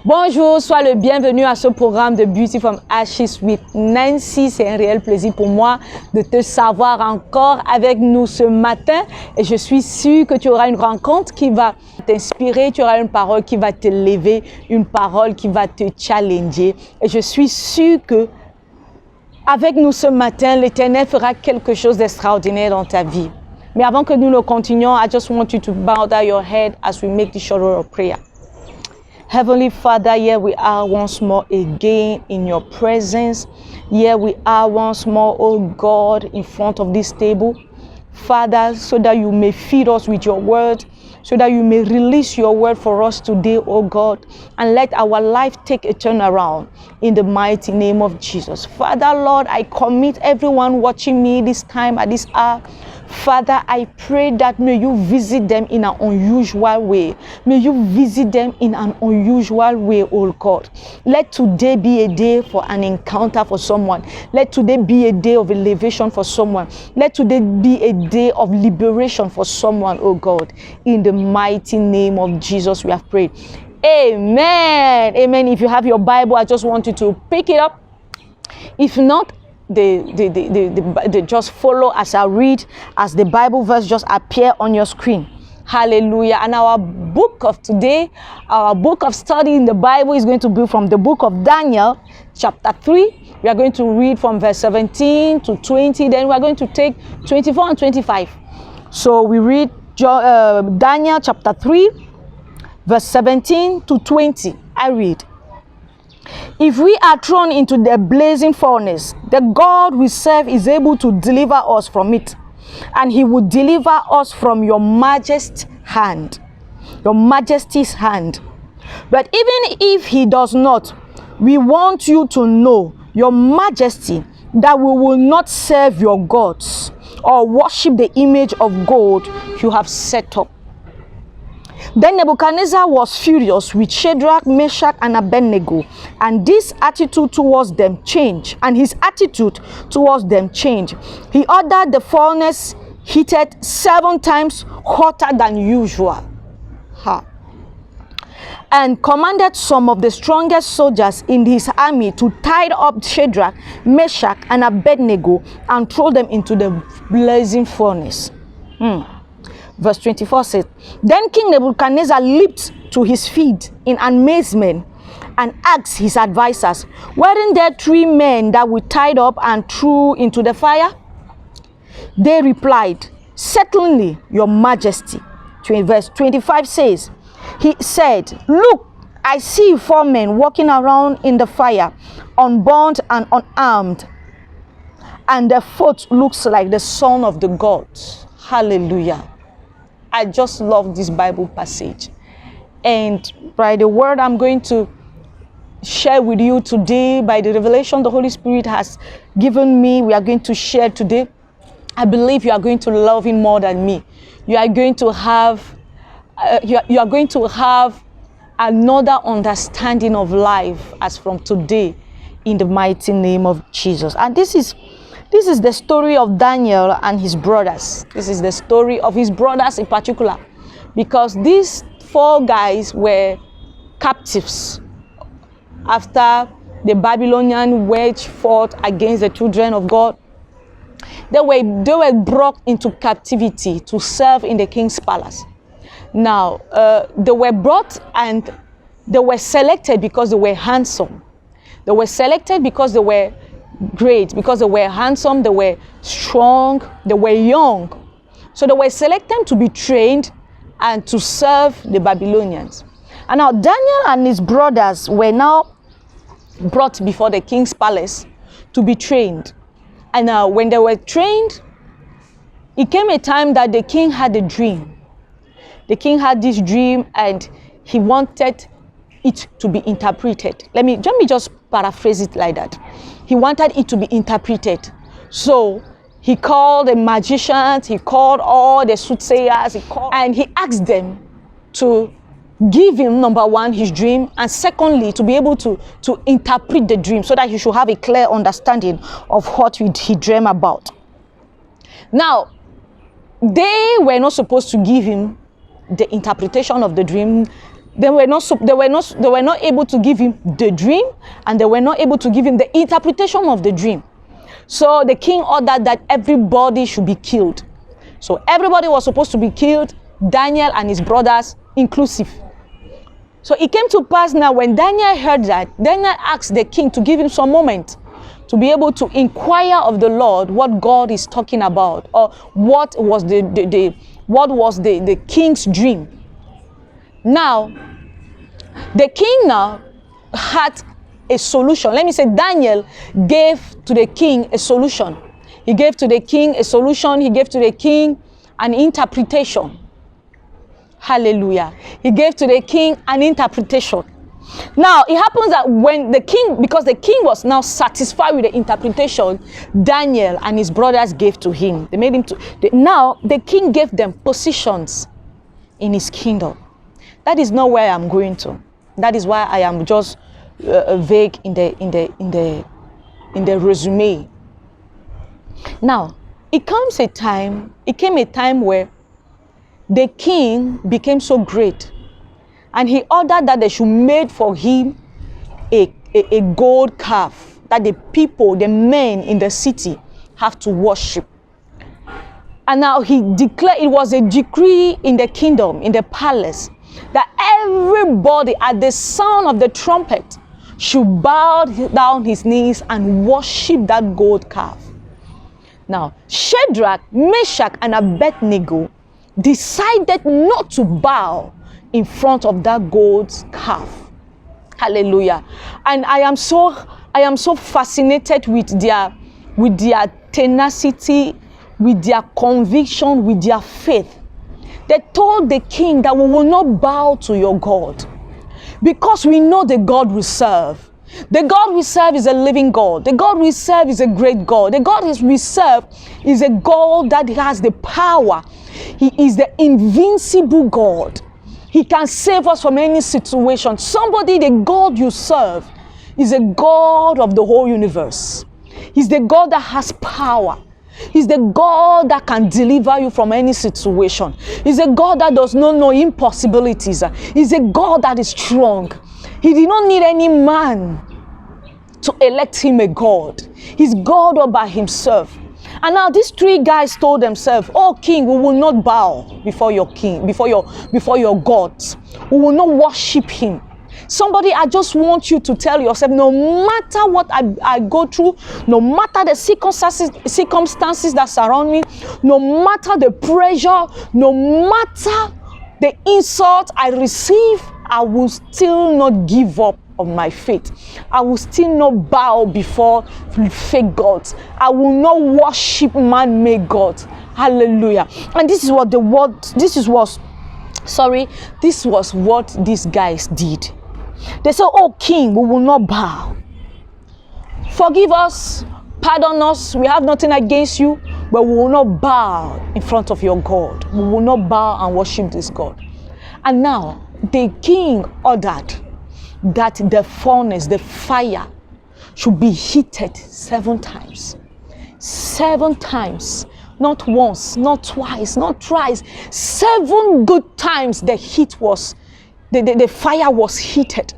Bonjour, sois le bienvenu à ce programme de Beauty from Ashes with Nancy. C'est un réel plaisir pour moi de te savoir encore avec nous ce matin. Et je suis sûre que tu auras une rencontre qui va t'inspirer, tu auras une parole qui va te lever, une parole qui va te challenger. Et je suis sûre que avec nous ce matin, l'Éternel fera quelque chose d'extraordinaire dans ta vie. Mais avant que nous ne continuions, I just want you to bow down your head as we make this short word of prayer. Heavenly Father, here we are once more again in your presence. Here we are once more, oh God, in front of this table. Father, so that you may feed us with your word, so that you may release your word for us today, oh God, and let our life take a turnaround in the mighty name of Jesus. Father, Lord, I commit everyone watching me this time at this hour. Father, I pray that may you visit them in an unusual way. May you visit them in an unusual way, oh God. Let today be a day for an encounter for someone. Let today be a day of elevation for someone. Let today be a day of liberation for someone, oh God. In the mighty name of Jesus, we have prayed. Amen. Amen. If you have your Bible, I just want you to pick it up. If not, they just follow as I read, as the Bible verse just appear on your screen. Hallelujah. And our book of today, our book of study in the Bible is going to be from the book of Daniel, chapter 3. We are going to read from verse 17 to 20. Then we are going to take 24 and 25. So we read Daniel chapter 3, verse 17 to 20. I read. If we are thrown into the blazing furnace, the God we serve is able to deliver us from it, and he will deliver us from your majesty's hand. Your majesty's hand. But even if he does not, we want you to know, your majesty, that we will not serve your gods or worship the image of gold you have set up. Then Nebuchadnezzar was furious with Shadrach, Meshach, and Abednego, and this attitude towards them changed. He ordered the furnace heated 7 times hotter than usual, and commanded some of the strongest soldiers in his army to tie up Shadrach, Meshach, and Abednego and throw them into the blazing furnace. Verse 24 says, Then King Nebuchadnezzar leaped to his feet in amazement and asked his advisors, Weren't there 3 men that we tied up and threw into the fire? They replied, Certainly, your majesty. Verse 25 says, He said, Look, I see 4 men walking around in the fire, unburnt and unarmed, and their foot looks like the son of the gods. Hallelujah. I just love this Bible passage. And by the word I'm going to share with you today, by the revelation the Holy Spirit has given me, we are going to share today. I believe you are going to love him more than me. You are going to have you are going to have another understanding of life as from today, in the mighty name of Jesus. And this is the story of Daniel and his brothers. This is the story of his brothers in particular, because these 4 guys were captives after the Babylonian waged forth against the children of God. They were brought into captivity to serve in the king's palace. Now, they were brought and they were selected because they were handsome. They were selected because they were great, because they were handsome, they were strong, they were young. So they were selected to be trained and to serve the Babylonians. And now Daniel and his brothers were now brought before the king's palace to be trained. And now when they were trained, it came a time that the king had a dream. The king had this dream and he wanted it to be interpreted. Let me just paraphrase it like that. He wanted it to be interpreted. So he called the magicians, he called all the soothsayers, and he asked them to give him, number 1, his dream, and secondly, to be able to interpret the dream so that he should have a clear understanding of what he dreamed about. Now, they were not supposed to give him the interpretation of the dream. They were not able to give him the dream, and they were not able to give him the interpretation of the dream. So the king ordered that everybody should be killed. So everybody was supposed to be killed, Daniel and his brothers inclusive. So it came to pass now, when Daniel heard that, Daniel asked the king to give him some moment to be able to inquire of the Lord what God is talking about, or what was the king's dream. Now, the king now had a solution. Let me say, Daniel gave to the king a solution. He gave to the king a solution. He gave to the king an interpretation. Hallelujah. He gave to the king an interpretation. Now, it happens that when the king, because the king was now satisfied with the interpretation Daniel and his brothers gave to him, they made him to, now the king gave them positions in his kingdom. That is not where I'm going to. That is why I am just vague in the resume. Now, it came a time where the king became so great, and he ordered that they should make for him a gold calf that the people, the men in the city, have to worship. And now he declared, it was a decree in the kingdom, in the palace, that everybody at the sound of the trumpet should bow down his knees and worship that gold calf. Now, Shadrach, Meshach, and Abednego decided not to bow in front of that gold calf. Hallelujah. And I am so fascinated with their tenacity, with their conviction, with their faith. They told the king that we will not bow to your God, because we know the God we serve. The God we serve is a living God. The God we serve is a great God. The God we serve is a God that has the power. He is the invincible God. He can save us from any situation. Somebody, the God you serve is a God of the whole universe. He's the God that has power. He's the God that can deliver you from any situation. He's a God that does not know impossibilities. He's a God that is strong. He did not need any man to elect him a God. He's God all by himself. And now these three guys told themselves, "Oh king, we will not bow before your king, before your gods. We will not worship him." Somebody, I just want you to tell yourself, no matter what I go through, no matter the circumstances that surround me, no matter the pressure, no matter the insult I receive, I will still not give up on my faith. I will still not bow before fake gods. I will not worship man-made gods. Hallelujah. And this is what these guys did. They said, "Oh king, we will not bow. Forgive us, pardon us. We have nothing against you, but we will not bow in front of your God. We will not bow and worship this God." And now the king ordered that the furnace, the fire, should be heated 7 times. 7 times. Not once, not twice, not thrice. 7 good times the fire was heated.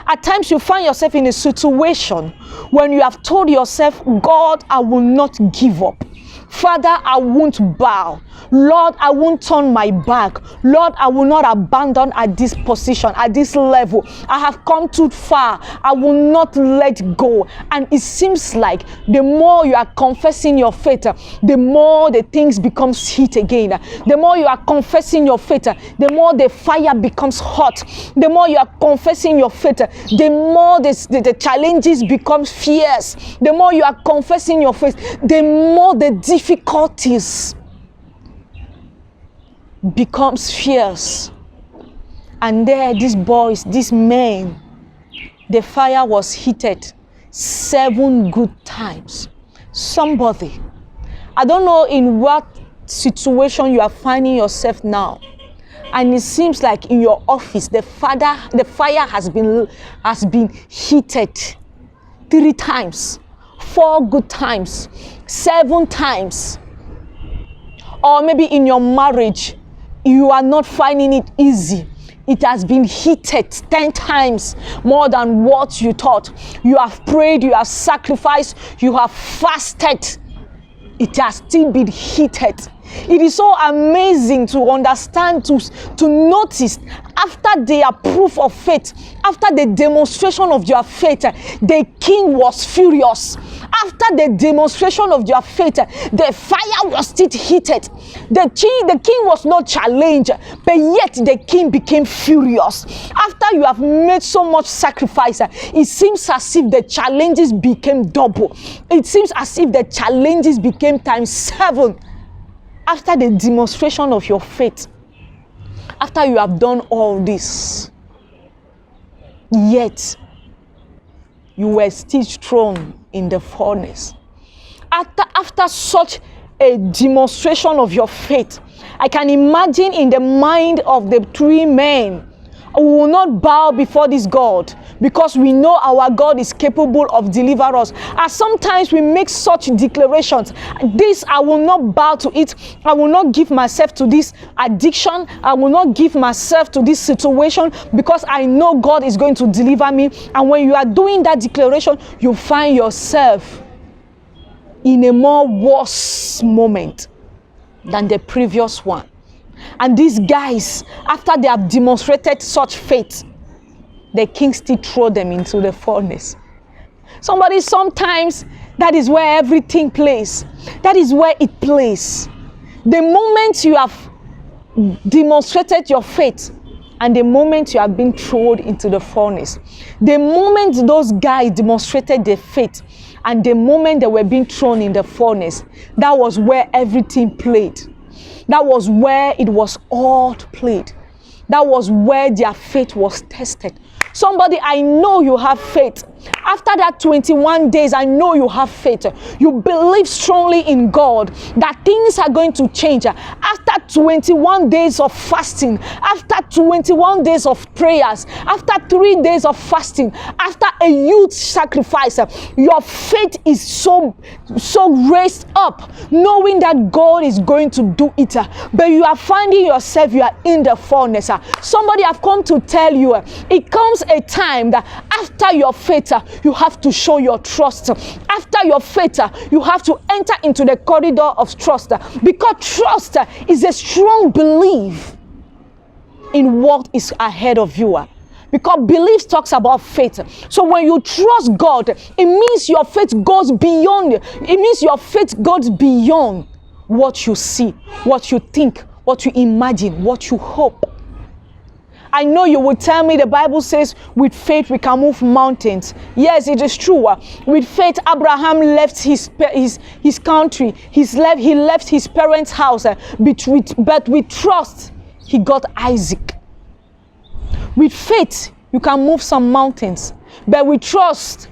At times you find yourself in a situation when you have told yourself, "God, I will not give up. Father, I won't bow. Lord, I won't turn my back. Lord, I will not abandon at this position, at this level. I have come too far. I will not let go." And it seems like the more you are confessing your faith, the more the things becomes heat again. The more you are confessing your faith, the more the fire becomes hot. The more you are confessing your faith, the more the challenges become fierce. The more you are confessing your faith, the more the difficulties becomes fierce. And there, these boys, these men, the fire was heated 7 good times. Somebody, I don't know in what situation you are finding yourself now, and it seems like in your office the fire has been heated 3 times, 4 good times, 7 times. Or maybe in your marriage, you are not finding it easy. it has been heated 10 times more than what you thought. You have prayed, you have sacrificed, you have fasted. It has still been heated. It is so amazing to understand, to notice after their proof of faith, after the demonstration of their faith, the king was furious. After the demonstration of their faith, the fire was still heated. The king was not challenged, but yet the king became furious. After you have made so much sacrifice, it seems as if the challenges became double. It seems as if the challenges became times 7. After the demonstration of your faith, after you have done all this, yet you were still thrown in the furnace. After such a demonstration of your faith, I can imagine in the mind of the 3 men, we will not bow before this God because we know our God is capable of delivering us. And sometimes we make such declarations. This, I will not bow to it. I will not give myself to this addiction. I will not give myself to this situation because I know God is going to deliver me. And when you are doing that declaration, you find yourself in a more worse moment than the previous one. And these guys, after they have demonstrated such faith, the king still throw them into the furnace. Sometimes that is where everything plays. That is where it plays. The moment you have demonstrated your faith and the moment you have been thrown into the furnace, the moment those guys demonstrated their faith and the moment they were being thrown in the furnace, that was where everything played. That was where it was all played. That was where their faith was tested. Somebody, I know you have faith. After that 21 days, I know you have faith. You believe strongly in God that things are going to change. After 21 days of fasting, after 21 days of prayers, after 3 days of fasting, after a huge sacrifice, your faith is so raised up, knowing that God is going to do it. But you are finding yourself, you are in the furnace. Somebody have come to tell you, it comes a time that after your faith, you have to show your trust. After your faith, you have to enter into the corridor of trust, because trust is a strong belief in what is ahead of you. Because belief talks about faith. So when you trust God, it means your faith goes beyond. It means your faith goes beyond what you see, what you think, what you imagine, what you hope. I know you will tell me the Bible says with faith we can move mountains. Yes, it is true. With faith, Abraham left his country. He left his parents' house. But with trust, he got Isaac. With faith, you can move some mountains. But with trust,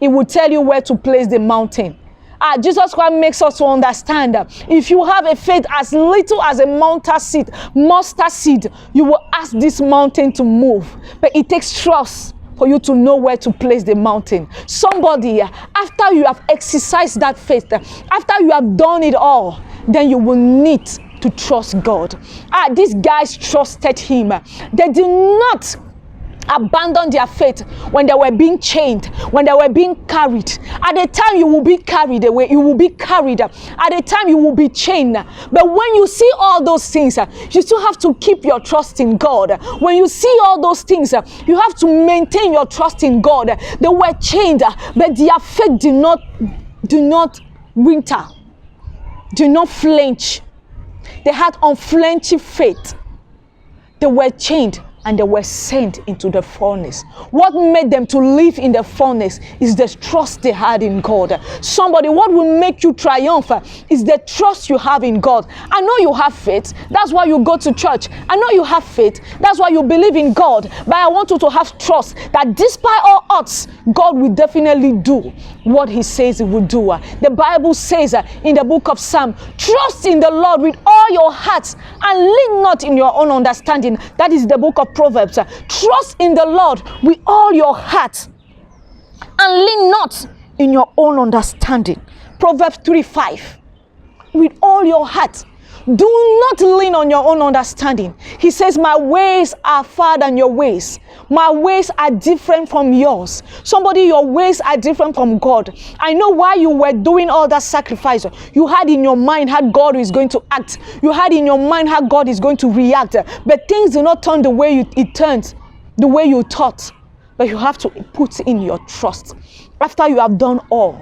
it will tell you where to place the mountain. Jesus Christ makes us to understand that if you have a faith as little as a mustard seed, you will ask this mountain to move. But it takes trust for you to know where to place the mountain. Somebody, after you have exercised that faith, after you have done it all, then you will need to trust God. These guys trusted him. They did not abandon their faith when they were being chained, when they were being carried. At the time you will be carried away, you will be carried. At the time you will be chained. But when you see all those things, you still have to keep your trust in God. When you see all those things, you have to maintain your trust in God. They were chained, but their faith do not winter, do not flinch. They had unflinching faith. They were chained and they were sent into the furnace. What made them to live in the furnace is the trust they had in God. Somebody, what will make you triumph is the trust you have in God. I know you have faith. That's why you go to church. I know you have faith. That's why you believe in God. But I want you to have trust that despite all odds, God will definitely do what he says he will do. The Bible says in the book of Psalm, trust in the Lord with all your heart and lean not in your own understanding. That is the book of Proverbs. Trust in the Lord with all your heart and lean not in your own understanding. Proverbs 3:5. With all your heart. Do not lean on your own understanding. He says, my ways are far than your ways. My ways are different from yours. Somebody, your ways are different from God. I know why you were doing all that sacrifice. You had in your mind how God is going to act. You had in your mind how God is going to react. But things do not turn the way it turns, the way you thought. But you have to put in your trust. After you have done all,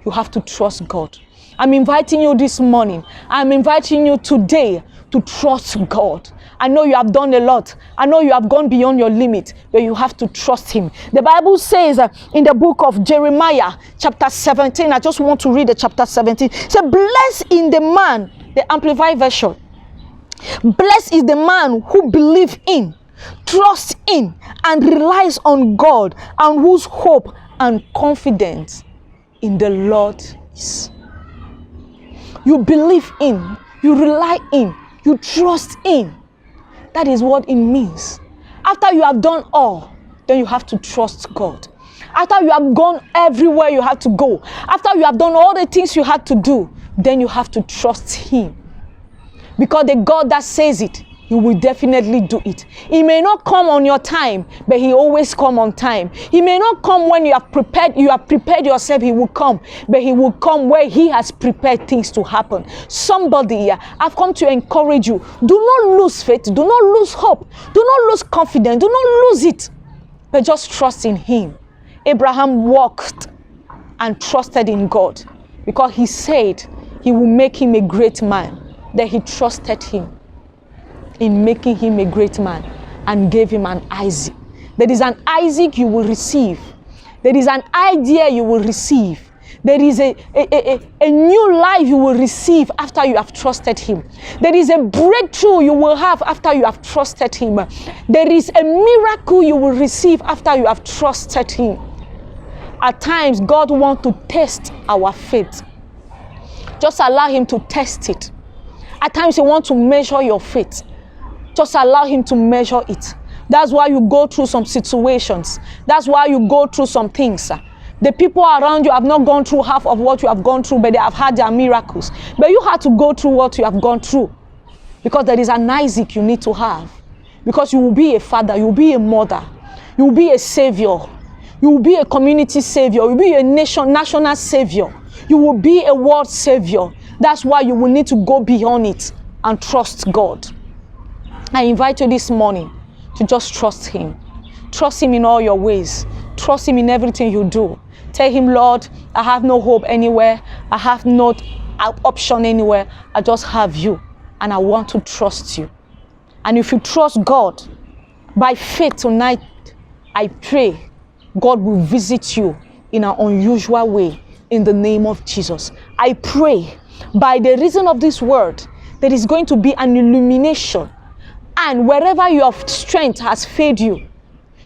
you have to trust God. I'm inviting you this morning. I'm inviting you today to trust God. I know you have done a lot. I know you have gone beyond your limit, but you have to trust him. The Bible says in the book of Jeremiah, chapter 17, I just want to read the chapter 17. It says, blessed in the man, the Amplified Version. Blessed is the man who believes in, trusts in, and relies on God, and whose hope and confidence in the Lord is. You believe in, you rely in, you trust in. That is what it means. After you have done all, then you have to trust God. After you have gone everywhere you have to go, after you have done all the things you had to do, then you have to trust him. Because the God that says it, he will definitely do it. He may not come on your time, but he always come on time. He may not come when you have prepared yourself, he will come, but he will come where he has prepared things to happen. Somebody here, I've come to encourage you. Do not lose faith, do not lose hope, do not lose confidence, do not lose it, but just trust in him. Abraham walked and trusted in God because he said he will make him a great man. That he trusted him in making him a great man and gave him an Isaac. There is an Isaac you will receive. There is an idea you will receive. There is a new life you will receive after you have trusted him. There is a breakthrough you will have after you have trusted him. There is a miracle you will receive after you have trusted him. At times, God wants to test our faith. Just allow him to test it. At times, he wants to measure your faith. Just allow him to measure it. That's why you go through some situations. That's why you go through some things. The people around you have not gone through half of what you have gone through, but they have had their miracles. But you had to go through what you have gone through. Because there is an Isaac you need to have. Because you will be a father, you will be a mother, you will be a savior, you will be a community savior, you will be a national savior, you will be a world savior. That's why you will need to go beyond it and trust God. I invite you this morning to just trust him. Trust him in all your ways. Trust him in everything you do. Tell him, Lord, I have no hope anywhere. I have no option anywhere. I just have you. And I want to trust you. And if you trust God, by faith tonight, I pray God will visit you in an unusual way in the name of Jesus. I pray by the reason of this word, there is going to be an illumination. And wherever your strength has failed you,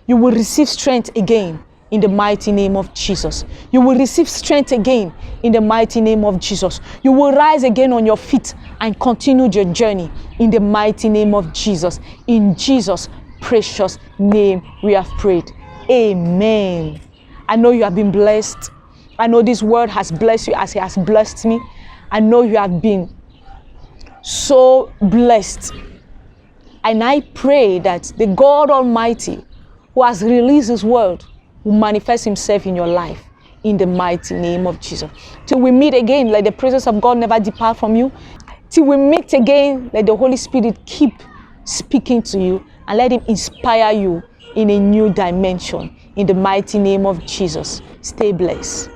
you will receive strength again in the mighty name of Jesus. You will receive strength again in the mighty name of Jesus. You will rise again on your feet and continue your journey in the mighty name of Jesus. In Jesus' precious name we have prayed. Amen. I know you have been blessed. I know this word has blessed you as it has blessed me. I know you have been so blessed. And I pray that the God Almighty who has released his word will manifest himself in your life in the mighty name of Jesus. Till we meet again, let the presence of God never depart from you. Till we meet again, let the Holy Spirit keep speaking to you and let him inspire you in a new dimension in the mighty name of Jesus. Stay blessed.